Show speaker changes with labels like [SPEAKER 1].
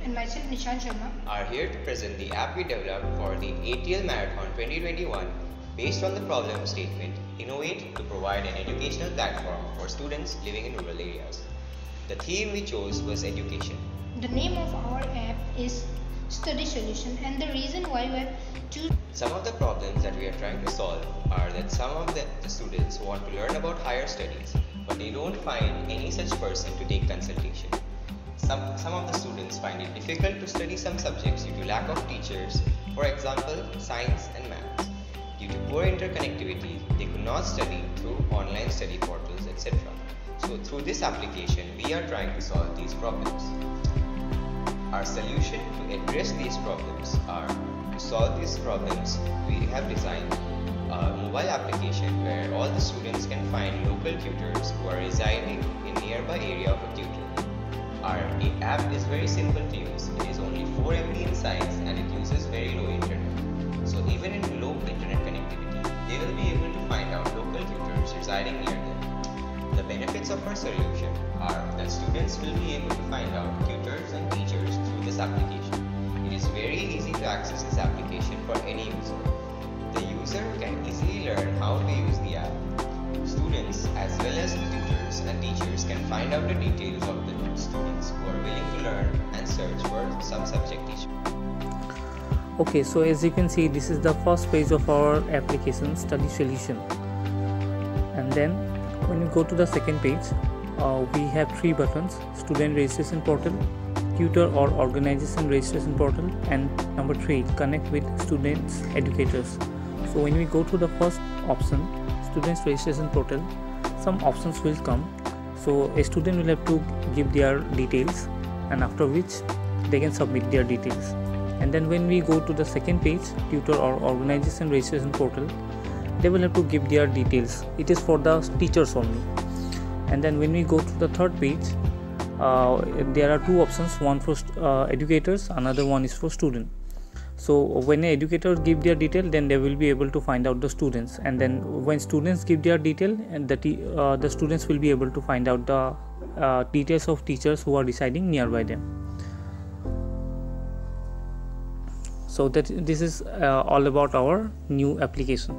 [SPEAKER 1] and myself Nishan Sharma
[SPEAKER 2] are here to present the app we developed for the ATL Marathon 2021 based on the problem statement Innovate to provide an educational platform for students living in rural areas. The theme we chose was education.
[SPEAKER 1] The name of our app is Study Solution, and the reason why we have chosen
[SPEAKER 2] Some of the problems that we are trying to solve are that some of the students want to learn about higher studies, but they don't find any such person to take consultation. Some of the students find it difficult to study some subjects due to lack of teachers, for example, science and maths. Due to poor interconnectivity, they could not study through online study portals, etc. So through this application, we are trying to solve these problems. Our solution to address these problems are to solve these problems, we have designed a mobile application where all the students can find local tutors who are residing in nearby area of a tutor. Our app is very simple to use. It is only 4 MB in size and it uses very low internet. So even in low internet connectivity, they will be able to find out local tutors residing near them. The benefits of our solution are that students will be able to find out tutors and teachers through this application. It is very easy to access this application for any user. The user can easily learn how to use the app. Students as well as the tutors and teachers can find out the details of the students who are willing to learn and search for some subject teacher.
[SPEAKER 3] Okay, so as you can see, this is the first page of our application Study Solution. And then when you go to the second page, we have 3 buttons: Student Registration Portal, Tutor or Organization Registration Portal, and number 3, Connect with Students Educators. So when we go to the first option, Students Registration Portal, some options will come. So a student will have to give their details, and after which they can submit their details. And then when we go to the second page, Tutor or Organization Registration Portal, they will have to give their details. It is for the teachers only. And then when we go to the third page, there are 2 options, one for educators, another one is for student. So when an educator give their detail, then they will be able to find out the students, and then when students give their detail, and the students will be able to find out the details of teachers who are residing nearby them. So that this is all about our new application.